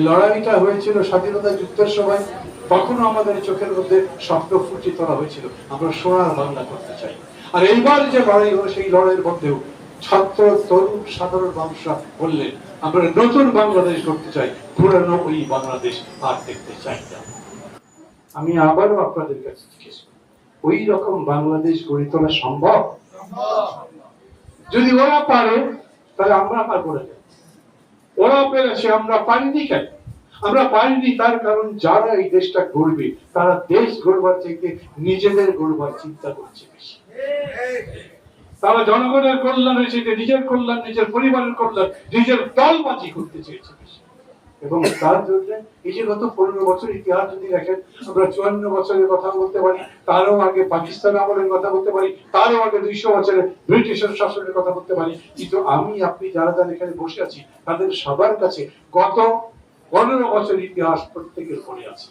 লড়াইটা হয়েছিল স্বাধীনতা যুদ্ধের সময়, তখনও আমাদের চোখের মধ্যে স্বপ্ন ফুটিয়ে তোলা হয়েছিল আমরা সোনার বাংলা করতে চাই। আর এইবার যে লড়াই হলো, সেই লড়াইয়ের মধ্যেও ছাত্র, তরুণ, সাধারণ মানুষরা বললেন আমরা নতুন বাংলাদেশ করতে চাই, পুরানো ওই বাংলাদেশ আর দেখতে চাই না। আমি আবারও আপনাদের কাছে জিজ্ঞেস করি, ওই রকম বাংলাদেশ গড়ে তোলা সম্ভব? যদি ওরা পারে তাহলে আমরা পারবো না। ওরা পেরেছে, আমরা পারিনি কেন? আমরা পারিনি তার কারণ যারা এই দেশটা গড়বে তারা দেশ গড়বার থেকে নিজেদের গড়বার চিন্তা করছে বেশি। তারা জনগণের কল্যাণের চেয়ে নিজের কল্যাণ, নিজের পরিবারের কল্যাণ, নিজের দলবাজি করতে চেয়েছে বেশি। এবং তার জন্য এই যে গত 15 বছর ইতিহাস যদি দেখেন, আমরা 54 বছরের কথা বলতে পারি, তারও আগে পাকিস্তান আমলের কথা বলতে পারি, তারও আগে 200 বছরের ব্রিটিশের শাসনের কথা বলতে পারি। কিন্তু আমি আপনি যারা যারা এখানে বসে আছি তাদের সবার কাছে গত 15 বছর ইতিহাস প্রত্যেকের পড়ে আছে।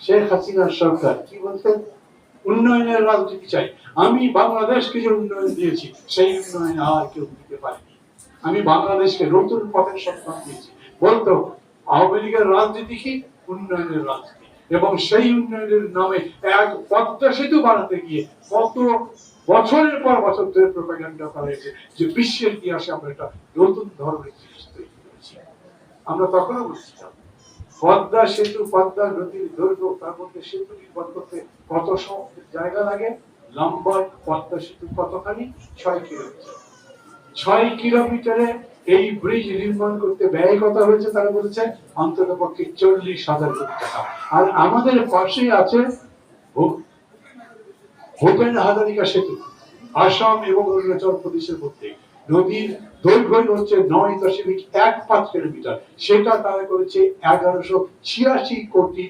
শেখ হাসিনার সরকার কি বলতেন? উন্নয়নের রাজনীতি চাই। আমি বাংলাদেশকে যে উন্নয়ন দিয়েছি সেই উন্নয়ন আর কেউ দিতে পারেনি। আমি বাংলাদেশকে নতুন পথের সন্ধান দিয়েছি। বলতো আওয়ামী লীগের রাজনীতি কি? উন্নয়নের রাজনীতি। এবং সেই উন্নয়নের নামে এক পদ্মা সেতু বানাতে গিয়ে কত বছরের পর বছর ধরে প্রোপাগান্ডা করা হয়েছে যে বিশ্বের ইতিহাসে আমরা একটা নতুন ধরনের জিনিস তৈরি করেছি। আমরা তখনও বুঝছিলাম পদ্মা সেতু, পদ্মা নদীর দৈর্ঘ্য, তার মধ্যে সেতু নির্মাণ করতে কত জায়গা লাগে? লম্বা পদ্মা সেতু কতখানি? 6 কিলোমিটার। 6 কিলোমিটারে এই ব্রিজ নির্মাণ করতে ব্যয় কত হয়েছে তারা বলেছে? অন্তত পক্ষে 40,000 কোটি টাকা। আর আমাদের পাশেই আছে ভূপেন হাজারিকা সেতু, আসাম এবং অরুণাচল প্রদেশের মধ্যে। নদীর দৈর্ঘ্য হচ্ছে 9.15 কিলোমিটার। সেটা তারা করেছে 1186 কোটি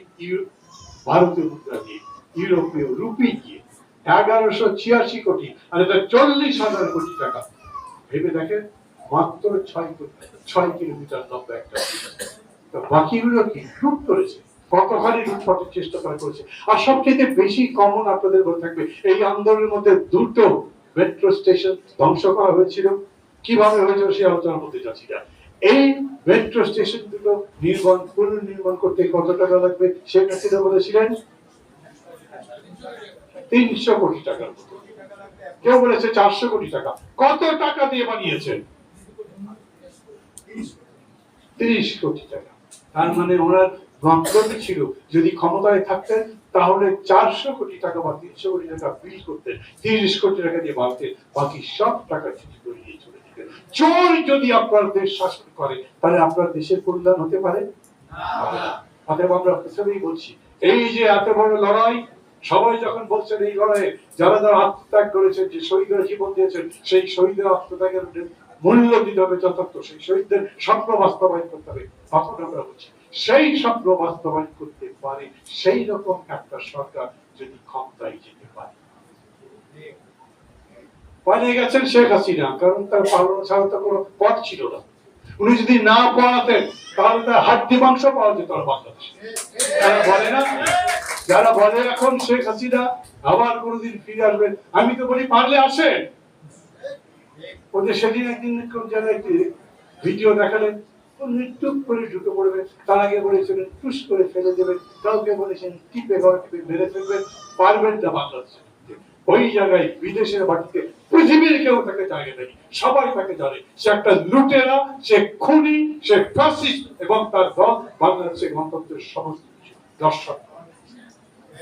ভারতীয় মুদ্রা দিয়ে, ইউরোপীয় রুপি দিয়ে 1186 কোটি। আর এটা 40,000 কোটি টাকা। ভেবে দেখেন, মাত্র 6 কিলোমিটার লম্বা একটা। বাকিগুলো কি লুট করেছে, কতখানি লুটপাটের চেষ্টা করা করেছে। আর সবচেয়ে বেশি কমন আপনাদের বলে থাকবে, এই আন্দোলনের মধ্যে দুটো মেট্রো স্টেশন ধ্বংস করা হয়েছিল। কিভাবে হয়েছিল সে আলোচনা করতে যাচ্ছি না। এই মেট্রো স্টেশন দুটো পুনর্নির্মাণ করতে কত টাকা লাগবে শেখ হাসিনা বলেছিলেন? 300 কোটি টাকার মতো। কেউ বলেছে 400 কোটি টাকা। কত টাকা দিয়ে বানিয়েছেন? 30 কোটি টাকা। তার মানে ওনার গন্তব্য ছিল যদি ক্ষমতায় থাকতেন তাহলে 400 কোটি টাকা বা 300 কোটি টাকা বিল করতেন, 30 কোটি টাকা দিয়ে বাড়তেন, বাকি সব টাকা চুরি করে নিয়ে চলে যেতেন। চোর যদি আপনার দেশ শাসন করে তাহলে আপনার দেশের কল্যাণ হতে পারে না। অতএব আমরা প্রথমেই বলছি, এই যে এত বড় লড়াই, সবাই যখন বলছেন এই লড়াইয়ে যারা যারা আত্মত্যাগ করেছেন, যে শহীদরা জীবন দিয়েছেন, সেই শহীদের আত্মত্যাগের মূল্য দিতে হবে যথার্থ, সেই শহীদদের স্বপ্ন বাস্তবায়ন করতে হবে। তখন আমরা বলছি সেই স্বপ্ন বাস্তবায়ন করতে পারে সেই রকম একটা সরকার যদি ক্ষমতায় যেতে পারে। পালিয়ে গেছেন শেখ হাসিনা, কারণ তার পালানো ছাড়া তো কোনো পথ ছিল না। উনি যদি না পড়াতেন তাহলে তার হাড্ডি মাংস পাওয়া যেত না বাংলাদেশে। যারা বলে না, যারা বলে এখন শেখ হাসিনা আবার কোনোদিন ফিরে আসবেন, আমি তো বলি পারলে আসেন। ওদের সেদিন একদিন যারা একটি ভিডিও দেখালেন, মৃত্যু করে ঢুকে পড়বে, তার আগে বলেছিলেন টুস করে ফেলে দেবেন, কাউকে বলেছেন টিপে মেরে ফেলবেন, পারবেন না বাংলাদেশে। ওই জায়গায় বিদেশের মাটিতে পৃথিবীর কেউ তাকে জায়গা দেয়নি, সবাই তাকে জানে সে একটা লুটেরা, সে খুনি, সে ফ্যাসিস্ট এবং তার দল বাংলাদেশের গণতন্ত্রের সমস্ত কিছু দর্শক।